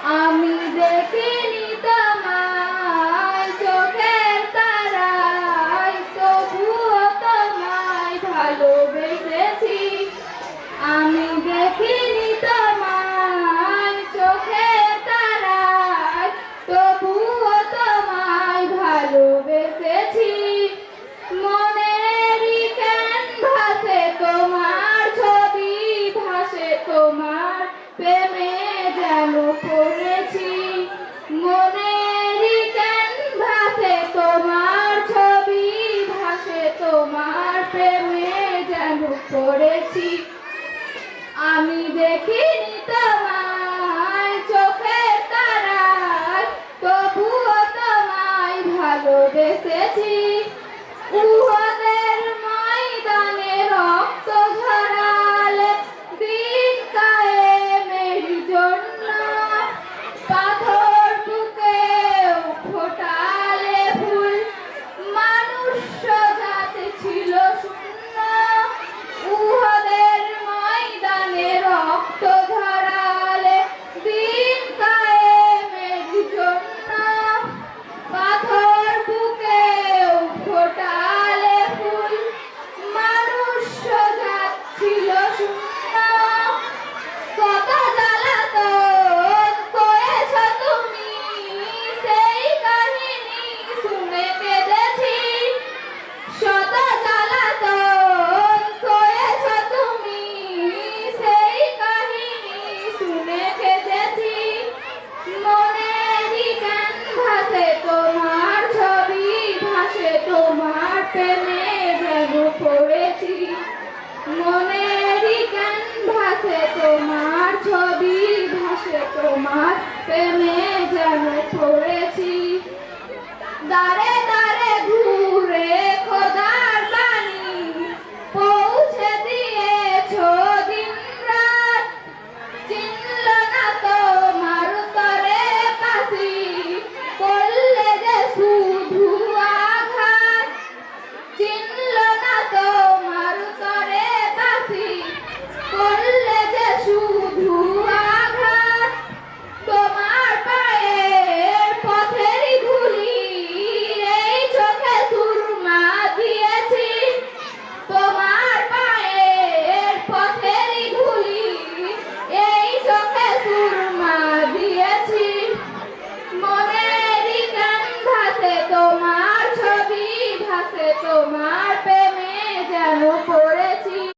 আমি দেখিনি তোমায় চোখের তারায়, তবুও তোমায় ভালোবেসেছি। আমি দেখিনি তোমায় চোখের তারায়, তবুও তোমায় ভালোবেসেছি। মনেরই ক্যানভাসে তোমার ছবি ভাসে, তোমার প্রেমে যেন পড়েছি। মনেরই ক্যানভাসে তোমার ছবি ভাসে, তোমার প্রেমে যেন পড়েছি। আমি দেখিনি তোমায় চোখের তারায়, তবুও তোমায় ভালোবেসেছি। উহুদের ময়দানে রক্ত ঝরালে দিন কায়েমের জন্য, পাথর বুকেও ফোটালে ফুল, মানুষ জাত ছিল শূন্য। উহুদের ময়দানে রক্ত ঝরালে দিন কায়েমের জন্য, পাথর বুকেও ফোটালে ফুল, মানুষ জাত ছিল শূন্য। কত জ্বালাতন করেছ তুমি, সেই কাহিনী শুনে কেঁদেছি। শত জ্বালাতন করেছ তুমি, সেই কাহিনী শুনে কেঁদেছি। মনেরই ক্যানভাসে তোমার ছবি ভাসে, তোমার প্রেমে যেন পড়েছি। মনেরই ক্যানভাসে তোমার ছবি ভাসে, তোমার প্রেমে যেন পড়েছি। দাঁড়ে দাঁড়ে ঘুরে খোদার বাণী পৌঁছে দিয়েছ দিন রাত, চিনল না তোমার তরে পাশি, করলে যে শুধু আঘাত। চিনল না তোমার তরে পাশি, করলে যে শুধু